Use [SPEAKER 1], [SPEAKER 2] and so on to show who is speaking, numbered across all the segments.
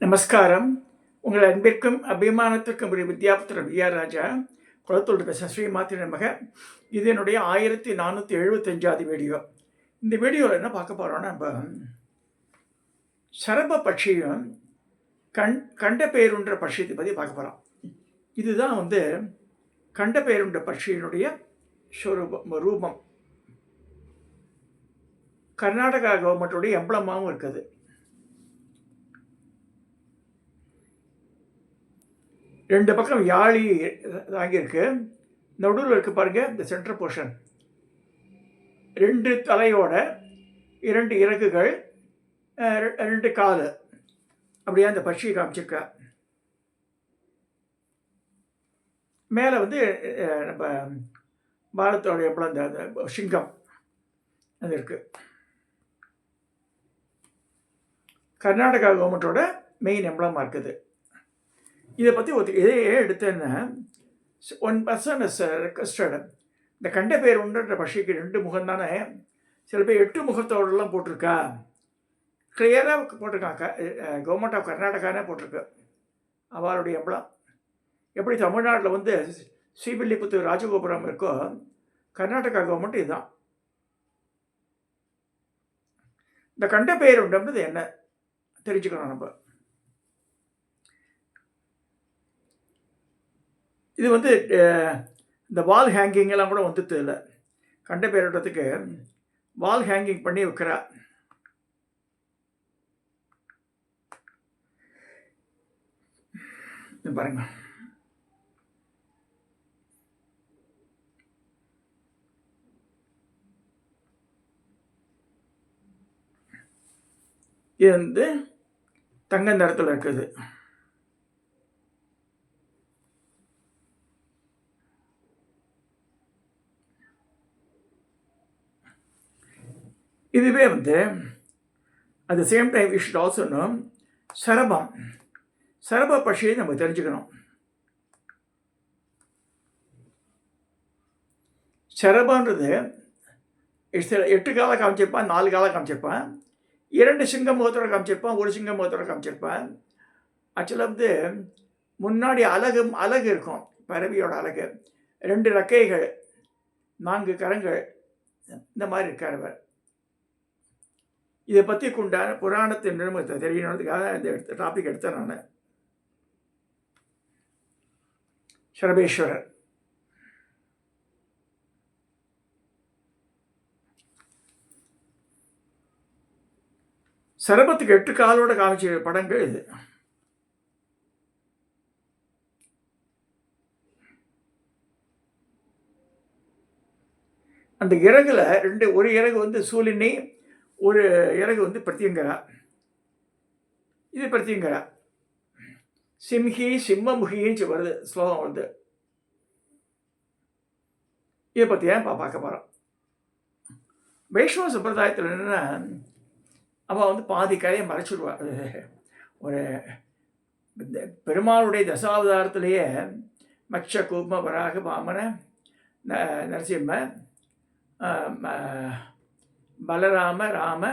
[SPEAKER 1] நமஸ்காரம். உங்கள் அன்பிற்கும் அபிமானத்திற்கும் ஒரு வித்யாபுத்திரன் வி.ஆர். ராஜா குளத்தூர் பேச ஸ்ரீ மாத்திரை நமக. இது என்னுடைய 1475வது வீடியோ. இந்த வீடியோவில் என்ன பார்க்க போகிறோன்னா, நம்ம சரப பட்சியும் கண்ட பேருன்ற பட்சியத்தை பற்றி பார்க்க போகிறோம். இதுதான் கண்ட பேருன்ற பட்சியினுடைய ரூபம். கர்நாடகா கவர்மெண்ட்டுடைய எம்பளமாகவும் இருக்குது. ரெண்டு பக்கம் யாழி தாங்கியிருக்கு. நடுவில் இருக்கு பாருங்க, இந்த சென்டர் போர்ஷன். ரெண்டு தலையோட 2 இறகுகள், 2 காலு, அப்படியே அந்த பட்சியை காமிச்சிருக்கா. மேலே நம்ம பாரத்தோட எம்பளம், அந்த சிங்கம் அது இருக்கு. கர்நாடகா கவர்மெண்ட்டோட மெயின் எம்பளமாக இருக்குது. இதை பற்றி இதையே எடுத்தேன்னா, ஒன் பர்சன் இஸ் ரெக்வஸ்டட். இந்த கண்ட பேர் உண்டுன்ற பட்சிக்கு 2 முகம் தானே. சில பேர் 8 முகத்தோடலாம் போட்டிருக்கா. கிளியராக போட்டிருக்காங்க. கவர்மெண்ட் ஆஃப் கர்நாடகானே போட்டிருக்கு அவளுடைய எம்பளம். எப்படி தமிழ்நாட்டில் ஸ்ரீவில்லிபுத்தூர் ராஜகோபுரம் இருக்கோ, கர்நாடகா கவர்மெண்ட் இதுதான். இந்த கண்ட பேர் உண்டுன்றது என்ன தெரிஞ்சுக்கணும் நம்ம. இது இந்த வால் ஹேங்கிங் எல்லாம் கூட இல்லை. கண்ட பேரிடத்துக்கு வால் ஹேங்கிங் பண்ணி வைக்கிறா. பாருங்க, இது தங்க நிறத்தில் இருக்குது. இதுவே at the same time we should also know சரப பட்சியை நம்ம தெரிஞ்சுக்கணும். சரபன்றது 8 காலை காமிச்சிருப்பான், 4 காலை காமிச்சிருப்பான், 2 சிங்கம் முகத்தோட காமிச்சிருப்பான், 1 சிங்கம் முகத்தோட காமிச்சிருப்பான். ஆக்சுவலாக முன்னாடி அலகு இருக்கும், பறவையோட அலகு, 2 ரெக்கைகள், 4 கரங்கள், இந்த மாதிரி இருக்கார் அவர். இதை பற்றி உண்டான புராணத்தின் நிறுவனத்தை தெரியணுன்றதுக்காக இந்த டாபிக் எடுத்தேன் நான். சரபேஸ்வரர் சரபத்துக்கு 8 காலோட காமிச்ச படங்கள் இது. அந்த இறகுல ஒரு இறகு சூலினி, ஒரு இறகு பிரத்யங்கரா. இது பிரத்யங்கரா. சிம்ஹி சிம்மமுகின்னு வருது ஸ்லோகம். இதை பற்றி ஏன் பார்க்க போகிறோம். வைஷ்ணவ சம்பிரதாயத்தில் என்னென்னா, அவள் பாதி கதையை மறைச்சிடுவாள். ஒரு பெருமாளுடைய தசாவதாரத்திலேயே மக்ஷ கூர்ம வராக வாமன நரசிம்ம பலராம ராம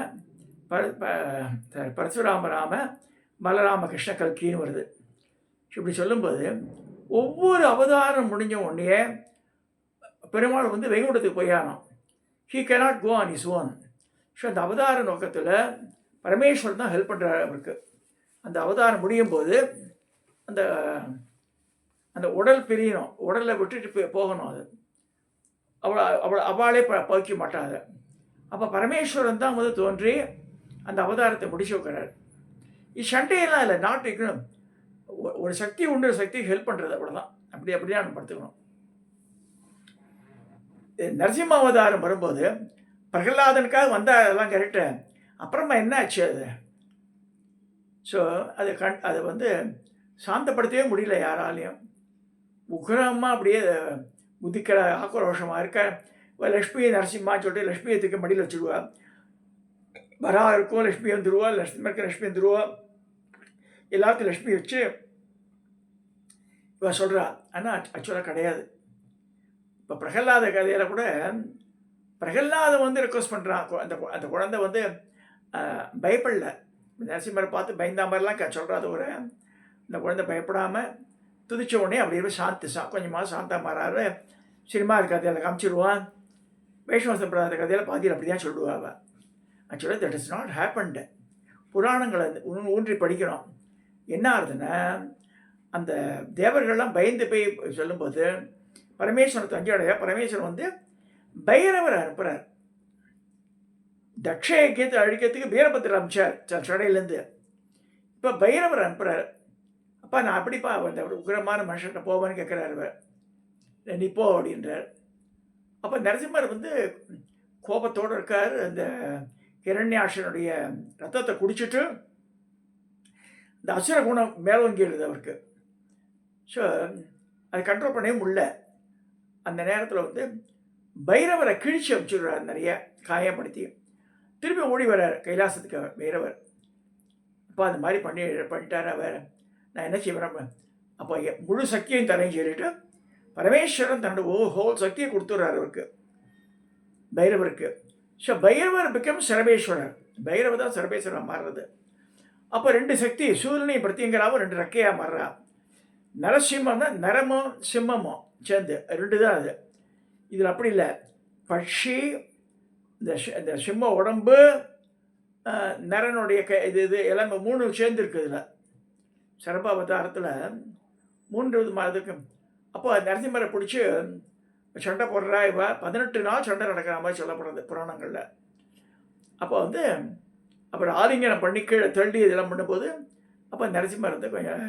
[SPEAKER 1] பரசுராம ராம பலராம கிருஷ்ண கல்கின்னு வருது. இப்படி சொல்லும்போது ஒவ்வொரு அவதாரம் முடிஞ்ச உடனே பெருமாள் வைகுண்டத்துக்கு போயானோம். He cannot go on his own. So அந்த அவதார நோக்கத்தில் பரமேஸ்வரன் தான் ஹெல்ப் பண்ணுறாரு அவருக்கு. அந்த அவதாரம் முடியும் போது அந்த அந்த உடல் பிரியணும், உடலை விட்டுட்டு போகணும். அது அவளே பகிக்க மாட்டாங்க. அப்போ பரமேஸ்வரன் தான் தோன்றி அந்த அவதாரத்தை முடிச்சு வைக்கிறார். இது சண்டையெல்லாம் இல்லை, நாட் இருக்கணும். ஒரு சக்தி உண்டு, சக்திக்கு ஹெல்ப் பண்ணுறது, அவ்வளோதான். அப்படியே நம்ம படுத்துக்கணும். நரசிம்ம அவதாரம் வரும்போது பிரகலாதனுக்காக வந்தால் அதெல்லாம் கரெக்டு. அப்புறமா என்ன ஆச்சு அது? ஸோ அதை சாந்தப்படுத்தவே முடியல யாராலையும். உக்ரமாக அப்படியே முதிக்கிற ஆக்ரோஷமாக இருக்க. லக்ஷ்மி நரசிம்மான்னு சொல்லிட்டு லக்ஷ்மியை தூக்கி மடியில் வச்சுடுவா. வரா இருக்கும், லக்ஷ்மி வந்துடுவா, லக்ஷ்மி வந்துடுவா, எல்லாத்தையும் லக்ஷ்மி வச்சு இவ சொல்கிறா. ஆனால் ஆக்சுவலாக கிடையாது. இப்போ பிரகலாத கதையில் கூட பிரகலாதன் ரெக்வஸ்ட் பண்ணுறான். அந்த குழந்தை பயப்படல. நரசிம்மரை பார்த்து பயந்தா மாதிரிலாம் சொல்கிறாத ஒரு இந்த குழந்தை பயப்படாமல் துதிச்ச உடனே அப்படியே கொஞ்சமாக சாந்தா மாறாரு. சினிமா கதையில் காமிச்சிடுவான். வைஷ்ணவ சம்பிரதாய கதையில் பாதியில் அப்படி தான் சொல்லுவாள். ஆக்சுவலாக தட் இஸ் நாட் ஹேப்பன்டு. புராணங்களை ஊன்றி படிக்கணும். என்ன ஆகுதுன்னா, அந்த தேவர்கள்லாம் பயந்து போய் சொல்லும்போது பரமேஸ்வரன் தஞ்சையுடைய பரமேஸ்வரன் வந்து பைரவர் அனுப்புகிறார். தட்ச யஜ்யத்தை அழிக்கிறதுக்கு வீரபத்திரர் அனுப்பிச்சார் சடையிலேருந்து. இப்போ பைரவர் அனுப்புகிறார். அப்பா நான் அப்படிப்பா அந்த உக்கிரமான மனுஷன்கிட்ட போவேன்னு கேட்குறாரு. நீ போ அப்படின்றார். அப்போ நரசிம்மர் வந்து கோபத்தோடு இருக்கார். அந்த ஹிரண்யாட்சனுடைய ரத்தத்தை குடிச்சிட்டு இந்த அசுர குணம் மேலோங்கிடுது அவருக்கு. ஸோ அதை கண்ட்ரோல் பண்ணவே முடியல. அந்த நேரத்தில் வந்து பைரவரை கிழிச்சு அமைச்சுடுறார், நிறைய காயப்படுத்தி. திருப்பி ஓடி வர்றார் கைலாசத்துக்கு பைரவர். அப்போ அந்த மாதிரி பண்ணிட்டார் அவர். நான் என்ன செய்வேன், அப்போ முழு சக்தியையும் தரேன்னு சொல்லிட்டு பரமேஸ்வரன் தன்னோட ஹோல் சக்தியை கொடுத்துட்றாரு அவருக்கு, பைரவருக்கு. So Bhairavar become Sarabeswarar. பைரவர் தான் சரபேஸ்வரர் மாறுறது. அப்போ 2 சக்தி சூரியனையும் பிரத்யங்கராவும் 2 ரெக்கையாக மாறுறா. நரசிம்மம்னா நரமும் சிம்மமும் சேர்ந்து 2 தான் அது. இதில் அப்படி இல்லை. பட்சி, இந்த சிம்ம உடம்பு, நரனுடைய இது எல்லாமே 3 சேர்ந்துருக்கு. இதில் சரபாவதாரத்தில் 3 விதமாக இருக்கு. அப்போ நரசிம்மரை பிடிச்சி சண்டை போடுறா. இவ 18 நாள் சண்டை நடக்கிற மாதிரி சொல்லப்படுறது புராணங்களில். அப்போ வந்து அப்புறம் ஆலிங்கனம் பண்ணி கீழே தள்ளி இதெல்லாம் பண்ணும்போது அப்போ நரசிம்மர் வந்து கொஞ்சம்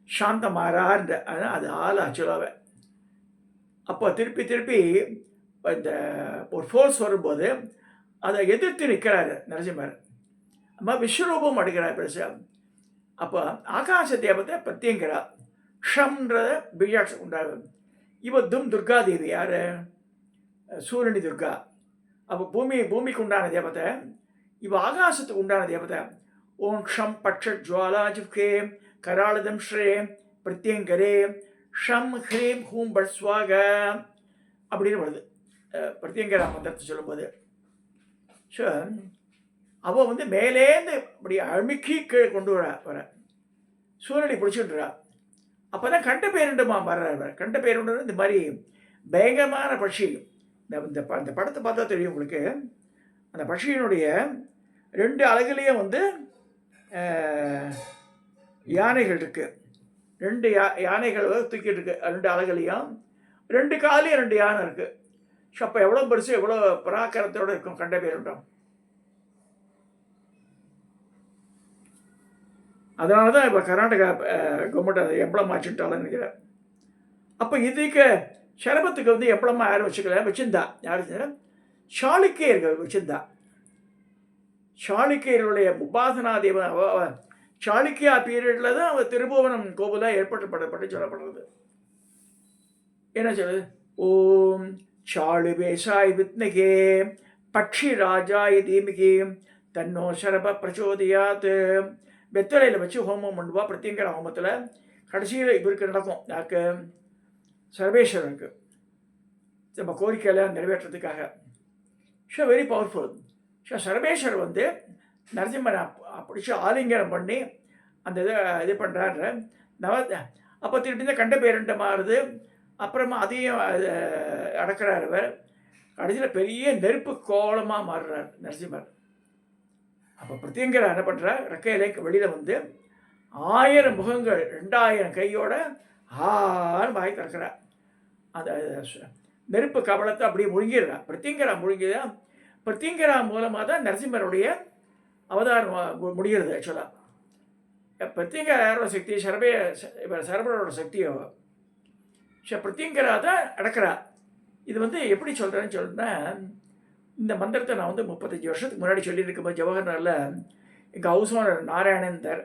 [SPEAKER 1] சாந்தமாறான்ற, ஆனால் அது ஆள் ஆக்சுவலாகவே. அப்போ திருப்பி இந்த ஒரு ஃபோர்ஸ் வரும்போது அதை எதிர்த்து நிற்கிறாரு நரசிம்மர். அம்மா விஸ்வரூபம் அடிக்கிறார் பெருசாக. அப்போ ஆகாச தேவத்தை பிரத்யங்கரா ஷம்ன்றத பீஜாட்சம் உண்டாகும். இவத்தும் துர்காதேவி யார், சூரணி துர்கா. அப்போ பூமிக்கு உண்டான தேவதை, இவ ஆகாசத்துக்கு உண்டான தேவதை. ஓம் ஷம் பட்ச ஜுவாலா ஜுக்கே கராளதம் ஸ்ரே பிரத்யங்கரே ஷம் ஹ்ரீம் ஹூம் பட் ஸ்வாக அப்படின்னு வருது பிரத்யங்கரா மந்திரத்தை சொல்லும்போது. ஸோ அவள் வந்து மேலேருந்து அப்படி அழுக்கி கீழே கொண்டு வர சூரியனை பிடிச்சிட்டுறா. அப்போ தான் கண்ட பேருண்டுமா மாறுறாரு. கண்ட பேருண்டு இந்த மாதிரி பயங்கரமான பட்சி. இந்த படத்தை பார்த்தா தெரியும் உங்களுக்கு. அந்த பட்சியினுடைய 2 அலகுலேயும் வந்து யானைகள் இருக்குது. 2 யானைகள் தூக்கிட்டு இருக்கு 2 அலகுலேயும். 2 காலையும் 2 யானை இருக்குது. ஸோ அப்போ எவ்வளோ பெருசு, எவ்வளோ பராக்கரத்தோடு இருக்கும் கண்ட பேருண்டம். அதனால தான் இப்போ கர்நாடகா கவர்மெண்ட் அதை எம்பளம் ஆச்சுட்டாலும் நினைக்கிறேன். அப்போ இதுக்கு சரபத்துக்கு வந்து எம்பளமாக யாரும் வச்சுருந்தா யார், சாளுக்கியர்கள் வச்சுருந்தா. சாளுக்கியர்களுடைய உபாசனா தேவன் சாளுக்கியா பீரியடில் தான் அவர் திருபுவனம் கோவிலாக ஏற்படுத்தப்பட்டு சொல்லப்படுறது. என்ன சொல்லுது, ஓம் சாளு வேஷாய் வித்மகே பக்ஷி ராஜாய் தீமிகி தன்னோ சரப பிரச்சோதியாத். வெத்தலையில் வச்சு ஹோமம் பண்ணுவா. பிரத்யங்கர ஹோமத்தில் கடைசியில் இவருக்கு நடக்கும், யாருக்கு, சர்வேஸ்வரருக்கு, நம்ம கோரிக்கையில் நிறைவேற்றுறதுக்காக. So very powerful. So Sarveswarar வந்து நரசிம்மரை பிடிச்சி ஆலிங்கனம் பண்ணி அந்த இது பண்ணுறாரு. அப்போ திருப்பி தான் கண்ட பேருண்ட மாறுது. அப்புறமா அதையும் அடக்கிறார் அவர். கடைசியில் பெரிய நெருப்பு கோலமாக மாறுறார் நரசிம்மர். அப்போ பிரத்யங்கரா என்ன பண்ணுறார், ரெக்கையிலே வெளியில் வந்து 1000 முகங்கள் 2000 கையோட ஆறு வாய் திறக்கிறார். அந்த நெருப்பு கவலத்தை அப்படியே முழுங்கிடுறார். பிரத்யங்கரா முழுங்கிதான். பிரத்யங்கரா மூலமாக தான் நரசிம்மருடைய அவதாரம் முடிகிறது. ஆக்சுவலாக பிரத்யங்கரா யாரோட சக்தி, சரபரோட சக்தியோ. ஸோ பிரத்யங்கரா தான் அடக்கிறா. இது வந்து எப்படி சொல்கிறேன்னு சொல்லிட்டுனா, இந்த மந்திரத்தை நான் வந்து 35 வருஷத்துக்கு முன்னாடி சொல்லியிருக்கும்போது ஜவஹர்லாலில் எங்கள் ஹவுஸ் ஓனர் நாராயணன் தார்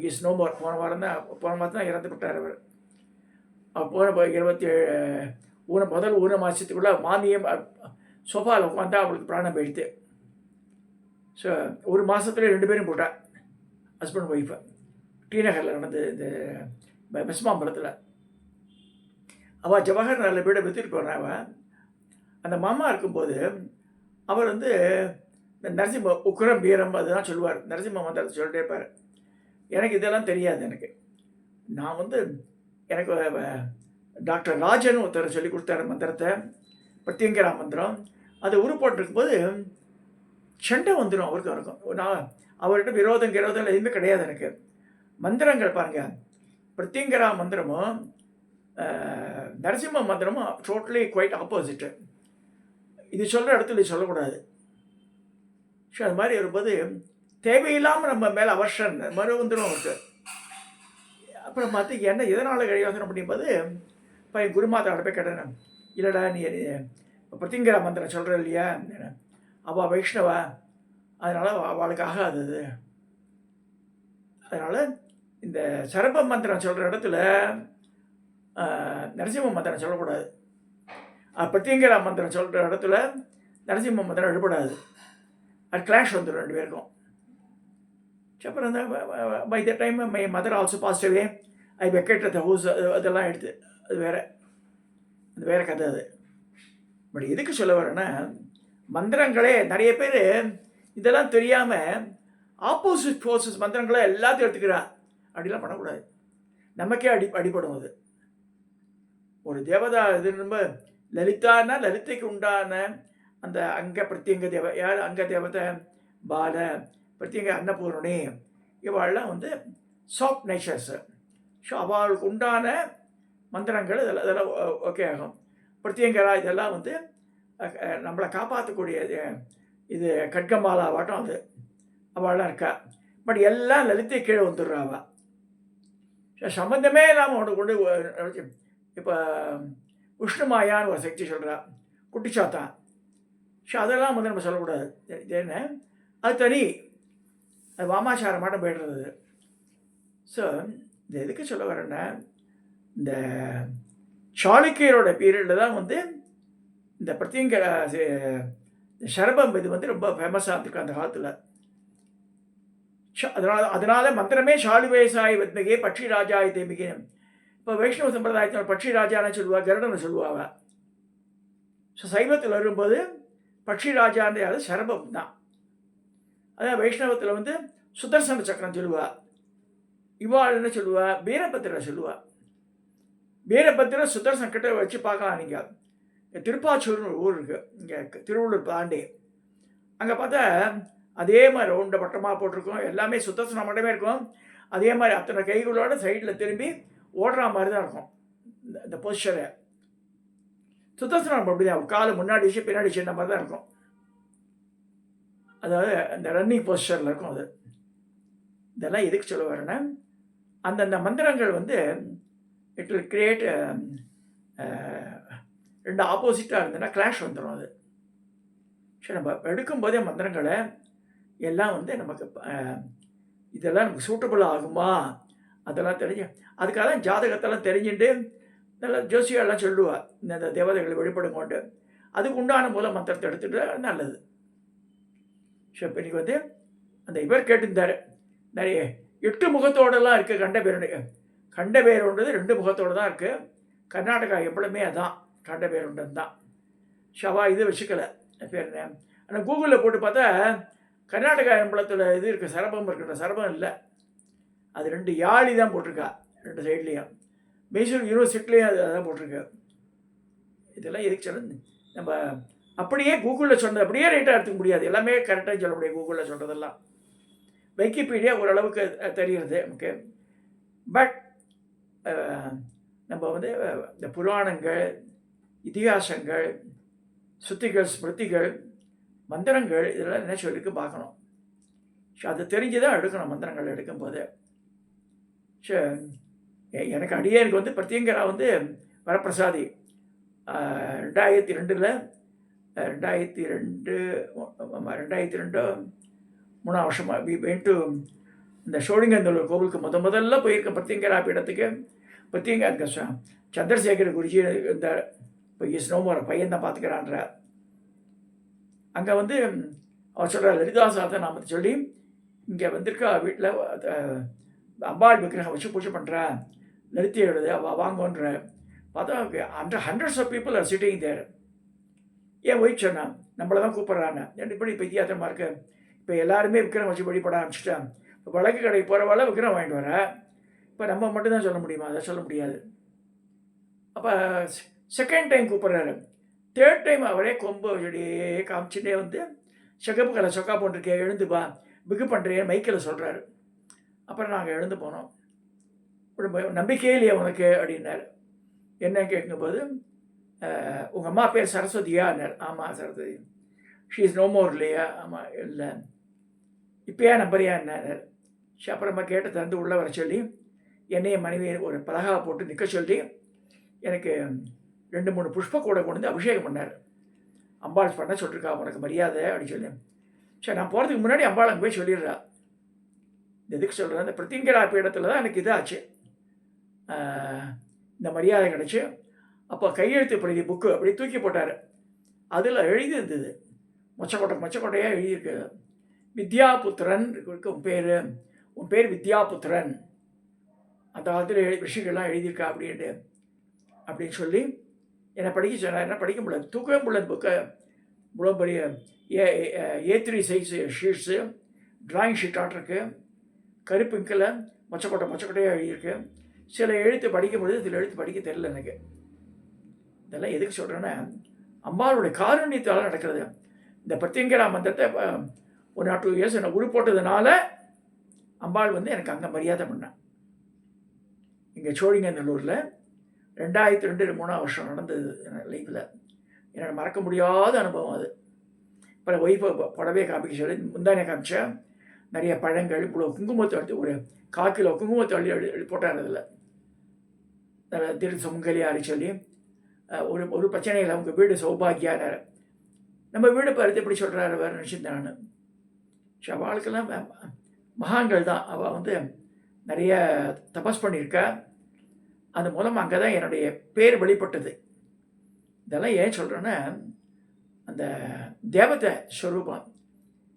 [SPEAKER 1] இஸ் நோ மோர். போன வாரம் தான் இறந்து விட்டார் அவர். போன 27 முதல் மாதத்துக்குள்ளே மாமியம் சோஃபாவில் உட்காந்தா அவளுக்கு பிராணம் போயிடுது. ஸோ 1 மாதத்துல 2 பேரும் போட்டா, ஹஸ்பண்ட் ஒய்ஃபை. டி நகரில் நடந்து இந்த மெஸ்மாம்பலத்தில். அவள் ஜவஹர்லால் வீடை விற்றுட்டு போனான். அவன் அந்த மாமா இருக்கும்போது அவர் வந்து இந்த நரசிம்ம உக்ரம் வீரம் அதுதான் சொல்லுவார். நரசிம்ம மந்திரத்தை சொல்லிட்டே இருப்பார். எனக்கு இதெல்லாம் தெரியாது. நான் வந்து எனக்கு டாக்டர் ராஜன் ஒருத்தர் சொல்லி கொடுத்தாரு மந்திரத்தை, பிரத்யங்கரா மந்திரம். அதை உருப்போட்டிருக்கும்போது சண்டை வந்துடும் அவருக்கு இருக்கும். நான் அவர்கிட்ட விரோதம் எதுவுமே கிடையாது எனக்கு. மந்திரங்கள் பாருங்கள், பிரத்யங்கரா மந்திரமும் நரசிம்ம மந்திரமும் டோட்டலி குவைட் ஆப்போசிட்டு. இது சொல்கிற இடத்துல இது சொல்லக்கூடாது. ஸோ அது மாதிரி வரும்போது தேவையில்லாமல் நம்ம மேலே அவர்ஷன் மறு வந்துடும் அவருக்கு. அப்புறம் பார்த்து என்ன எதனால் யோசனை பண்ணியும்போது இப்போ என் குருமாதாவோட போய் கேட்டேன், இல்லைடா நீ பிரத்யங்கரா மந்திரம் சொல்கிற இல்லையா, அவள் வைஷ்ணவா, அதனால் அவளுக்கு ஆகாது அது. அதனால் இந்த சரப மந்திரம் சொல்கிற இடத்துல நரசிம்ம மந்திரம் சொல்லக்கூடாது. பிரத்யங்கரா மந்திரம் சொல்கிற இடத்துல நரசிம்ம மந்திரம் எழுப்படாது. அது கிளாஷ் வந்துடும் ரெண்டு பேருக்கும். அப்புறம் by the time my mother also passed away. I vacate the house, அதெல்லாம் எடுத்து அது வேறு கதை அது. பட் எதுக்கு சொல்ல வரேன்னா, மந்திரங்களே நிறைய பேர் இதெல்லாம் தெரியாமல் ஆப்போசிட் ஃபோர்ஸஸ் மந்திரங்களை எல்லாத்தையும் எடுத்துக்கிறா. அப்படிலாம் பண்ணக்கூடாது. நமக்கே அடிப்படும் அது. ஒரு தேவதா இது நம்ம லலிதான்னா லலிதைக்கு உண்டான அந்த அங்க பிரத்யங்க தேவ யார் அங்க தேவதை பால பிரத்யங்க அன்னபூரணி இவாள்லாம் வந்து சாஃப்ட் நேச்சர்ஸு. ஸோ அவளுக்கு உண்டான மந்திரங்கள் இதெல்லாம் ஓகே ஆகும். பிரத்யங்கரா இதெல்லாம் வந்து நம்மளை காப்பாற்றக்கூடிய இது கட்கமாலாவாட்டம் அது அவள்லாம் இருக்கா. பட் எல்லாம் லலித்தை கீழே வந்துடுறா அவள். ஸோ சம்மந்தமே இல்லாமல் அவனை கொண்டு இப்போ விஷ்ணுமாயான்னு ஒரு சக்தி சொல்கிறா, குட்டிச்சாத்தான். ஸோ அதெல்லாம் வந்து நம்ம சொல்லக்கூடாது. இது என்ன அது தனி, அது வாமாச்சாரம் மாட்டம் போய்டுறது. ஸோ இந்த எதுக்கு சொல்ல வரேன்னா, இந்த சாளுக்கியரோட பீரியடில் தான் வந்து இந்த பிரத்யங்கர சரபம் இது வந்து ரொம்ப ஃபேமஸாக இருந்திருக்கு அந்த காலத்தில். அதனால மந்திரமே சாலுவேசாய் வத்மிகே பட்சி ராஜாய் தேமிகே. இப்போ வைஷ்ணவ சம்பிரதாயத்தில் பட்சி ராஜான்னு சொல்லுவா, கருடனை சொல்லுவாங்க. ஸோ சைவத்தில் வரும்போது பட்சி ராஜான்ற யாரு சரபம் தான். அதான் வைஷ்ணவத்தில் வந்து சுதர்சன சக்கரம் சொல்லுவா. இவாள் என்ன சொல்லுவா, வீரபத்திர சொல்லுவா. வீரபத்திர சுதர்சன் கிட்ட வச்சு பார்க்கலாம். நீங்கள் திருப்பாச்சூர்னு ஒரு ஊர் இருக்குது, இங்கே திருவள்ளூர் தாண்டி. அங்கே பார்த்தா அதே மாதிரி ரவுண்ட பட்டமாக போட்டிருக்கோம், எல்லாமே சுதர்சனம் மட்டுமே இருக்கும். அதே மாதிரி அத்தனை கைகளோட சைடில் திரும்பி ஓடுற மாதிரி தான் இருக்கும் இந்த பொசிஷரை. சுதர்சனம் அப்படி தான், காலை முன்னாடி வச்சு பின்னாடி சின்ன மாதிரி தான் இருக்கும். அதாவது அந்த ரன்னிங் பொசிஷரில் இருக்கும் அது. இதெல்லாம் எதுக்கு சொல்ல வரேன்னா, அந்தந்த மந்திரங்கள் வந்து இட் வில் கிரியேட் ரெண்டு ஆப்போசிட்டாக இருந்ததுன்னா கிளாஷ் வந்துடும் அது. சரி, நம்ம எடுக்கும்போதே மந்திரங்களை எல்லாம் வந்து நமக்கு இதெல்லாம் நமக்கு சூட்டபுள் ஆகுமா அதெல்லாம் தெரிஞ்சு, அதுக்காக தான் ஜாதகத்தெல்லாம் தெரிஞ்சுட்டு நல்லா ஜோசியெல்லாம் சொல்லுவாள், இந்த தேவதைகளை வழிபடும் கொண்டு அதுக்கு உண்டான மூல மந்திரத்தை எடுத்துகிட்டு நல்லது. ஸோ இப்போ இன்றைக்கி வந்து அந்த இவர் கேட்டிருந்தார், நிறைய 8 முகத்தோடலாம் இருக்குது கண்டபேருடைய. கண்டபேருன்றது 2 முகத்தோடு தான் இருக்குது. கர்நாடகா எப்பவுமே அதான் கண்டபேருண்டன் தான். ஷவா இது வச்சுக்கலை பேர். ஆனால் கூகுளில் போட்டு பார்த்தா கர்நாடகா எம்பளத்தில் இது இருக்குது, சரபம் இருக்குன்ற சரபம் இல்லை, அது 2 யாழி தான் போட்டிருக்கா 2 சைட்லேயும். மைசூர் யூனிவர்சிட்டிலையும் அதான் போட்டிருக்கு. இதெல்லாம் எதுக்கு சொல்ல, நம்ம அப்படியே கூகுளில் சொன்னது அப்படியே ரைட்டாக எடுத்துக்க முடியாது, எல்லாமே கரெக்டாக சொல்ல முடியாது கூகுளில் சொல்கிறதெல்லாம். விக்கிபீடியா ஓரளவுக்கு தெரிகிறது நமக்கு. பட் நம்ம வந்து இந்த புராணங்கள், இதிகாசங்கள், சுத்திகள், ஸ்மிருதிகள், மந்திரங்கள் இதெல்லாம் என்ன சொல்லிருக்கு பார்க்கணும். ஸோ அதை தெரிஞ்சு தான் எடுக்கணும் மந்திரங்கள் எடுக்கும்போது. ஸோ எனக்கு அடியேருக்கு வந்து பிரத்யங்கரா வந்து வரப்பிரசாதி 2002 3 வருஷமாக வி வென்ட் டு இந்த ஷோடிங்கந்தூர் கோவிலுக்கு முதல்ல போயிருக்கேன் பிரத்யங்கரா பீடத்துக்கு. பிரத்யங்கரா சந்திரசேகர குருஜி இருந்தார், இப்போ இஸ் நோமோர பையன் தான் பார்த்துக்கிறான்ற. அங்கே வந்து அவர் சொல்கிறார், லலிதாசாத்தை நாம் சொல்லி இங்கே வந்திருக்கா வீட்டில் அம்பாள் விக்கிரகம் வச்சு பூஜை பண்ணுறா, லலிதையோடது அவள் வாங்கன்ற பார்த்தா hundreds of people are sitting there. ஏன் ஒய்ஃப் சொன்னான், நம்மளை தான் கூப்பிட்றான்னு. இப்படி வித்தியாசமாக இருக்கு. இப்போ எல்லாருமே விக்ரம் வச்சு வழிபட ஆரம்பிச்சிட்டேன். இப்போ வழக்கு கடைக்கு போகிறவாள் விக்ரம் வாங்கிட்டு வர, இப்போ நம்ம மட்டும்தான் சொல்ல முடியுமா? அதை சொல்ல முடியாது. அப்போ செகண்ட் டைம் கூப்பிட்றாரு. தேர்ட் டைம் அவரே கொம்பு அப்படியே காமிச்சுட்டே வந்து சிகப்பு கலர் சொக்கா போட்டிருக்கே, எழுந்துப்பா, பிகு பண்ணுறேன் மைக்கில் சொல்கிறாரு. அப்புறம் நாங்கள் எழுந்து போனோம். நம்பிக்கையே இல்லையா உனக்கு அப்படின்னாரு. என்ன கேட்கும்போது, உங்கள் அம்மா பேர் சரஸ்வதியான்னார். ஆமாம் Saraswati. She is no more இல்லையா? ஆமாம் இல்லை. இப்போயா நம்பரையா என்னார். அப்புறமா கேட்டு தந்து உள்ளே வர சொல்லி என்னைய மனைவி ஒரு பலகா போட்டு நிற்க சொல்லி எனக்கு 2-3 புஷ்ப கூட கொண்டு வந்து அபிஷேகம் பண்ணார். அம்பாள் பண்ண சொல்லிருக்கா உனக்கு மரியாதை அப்படின்னு சொல்லி. சரி, நான் போகிறதுக்கு முன்னாடி அம்பாள் அங்கே போய் சொல்லிடுறா. எதுக்கு சொல்கிறேன், இந்த பிரத்திங்கரா பீடத்தில் தான் எனக்கு இதாச்சு, இந்த மரியாதை கிடச்சி. அப்போ கையெழுத்து பிரதி புக்கு அப்படி தூக்கி போட்டார். அதில் எழுதியிருந்தது, மொச்சக்கொட்டையாக எழுதியிருக்கு, வித்யாபுத்திரன் உன் பேர் வித்யாபுத்திரன், அந்த காலத்தில் விஷயங்கள்லாம் எழுதியிருக்கா அப்படின்னு சொல்லி என்னை படிக்க சொன்னார். என்ன படிக்க முடியாது, தூக்கவே முடியாது புக்கை. இவ்வளோ பெரிய A3 size sheets, drawing sheet இருக்கு, கருப்பு இங்கில் மொச்சக்கொட்டையாக எழுதியிருக்கு. சில எழுத்து படிக்க முடியாது, சில எழுத்து படிக்க தெரியல எனக்கு. இதெல்லாம் எதுக்கு சொல்கிறேன்னா, அம்பாளுடைய காருண்யத்தால் நடக்கிறது. இந்த பிரத்யங்கரா மந்திரத்தை 1 or 2 years என்னை உரு போட்டதுனால அம்பாள் வந்து எனக்கு அங்கே மரியாதை பண்ணேன். இங்கே சோழிங்கநல்லூரில் 2002-3 வருஷம் நடந்தது என் லைஃப்பில். என்னோட மறக்க முடியாத அனுபவம் அது. இப்போ ஒய்ஃபை புடவையை காமிக்க சொல்லி முந்தானே காமிச்சேன். நிறைய பழங்கள், இவ்வளோ குங்குமத்தை எடுத்து ஒரு 1/4 கிலோ குங்குமத்தை அள்ளி போட்டார். அதில் திரு சுமங்கலியாரி சொல்லி ஒரு பிரச்சனை இல்லை, உங்கள் வீடு சௌபாகியானார். நம்ம வீடு பார்த்து எப்படி சொல்கிறாரு வேறு நினச்சிருந்தேன் நான். அவளுக்கெல்லாம் மகான்கள் தான். அவள் வந்து நிறைய தபஸ் பண்ணியிருக்கா. அது மூலமாக அங்கே தான் என்னுடைய பேர் வெளிப்பட்டது. இதெல்லாம் ஏன் சொல்கிறேன்னா, அந்த தேவதை ஸ்வரூபம்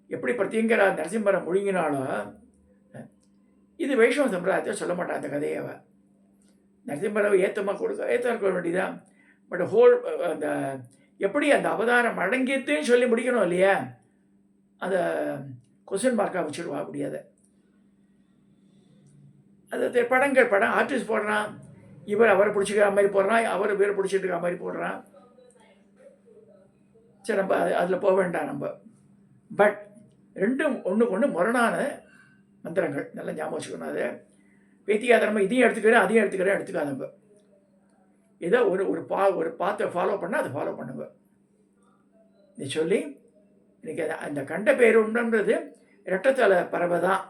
[SPEAKER 1] எப்படி பிரத்யங்கரா நரசிம்மரை முழுங்கினாலோ, இது வைஷ்ணவ சம்பிரதாயத்தை சொல்ல மாட்டான் அந்த கதையை. அவள் நரசிம்மரை ஏற்ற வேண்டியதான். பட் ஹோல் அந்த எப்படி அந்த அவதாரம் அடங்கியதுன்னு சொல்லி முடிக்கணும் இல்லையா, அதை கொஸ்டின் மார்க்காக வச்சுருவா முடியாது. அது படம் ஆர்டிஸ்ட் போடுறான், இவர் அவரை பிடிச்சிக்கிற மாதிரி போடுறான், அவர் இவரை பிடிச்சிட்டு இருக்கிற மாதிரி போடுறான். சரி, நம்ம அதில் போக வேண்டாம் நம்ம. பட் ரெண்டும் ஒன்றுக்கு ஒன்று முரணான மந்திரங்கள், நல்லா ஞாபகம் வச்சுக்கணும். அது பேத்தியாதரமாக இதையும் எடுத்துக்கிறேன் அதையும் எடுத்துக்காதங்க. ஏதோ ஒரு பாத்தை ஃபாலோ பண்ணால் அதை ஃபாலோ பண்ணுங்க. இதை சொல்லி இன்றைக்கி அந்த கண்ட பேருன்றது இரட்டத்தலை பறவை தான்.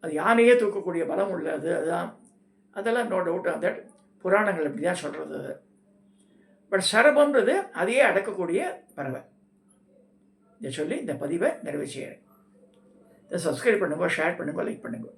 [SPEAKER 1] அது யானையே தூக்கக்கூடிய பலம் உள்ளது. அதுதான், அதெல்லாம் நோ டவுட் ஆன் தட். புராணங்கள் இப்படி தான் சொல்கிறது. அது பட் சரபம்ன்றது அதையே அடக்கக்கூடிய பறவை. இதை சொல்லி இந்த பதிவை நிறைவு செய்கிறேன். இதை சப்ஸ்கிரைப் பண்ணுங்க, ஷேர் பண்ணுங்க, லைக் பண்ணுங்க.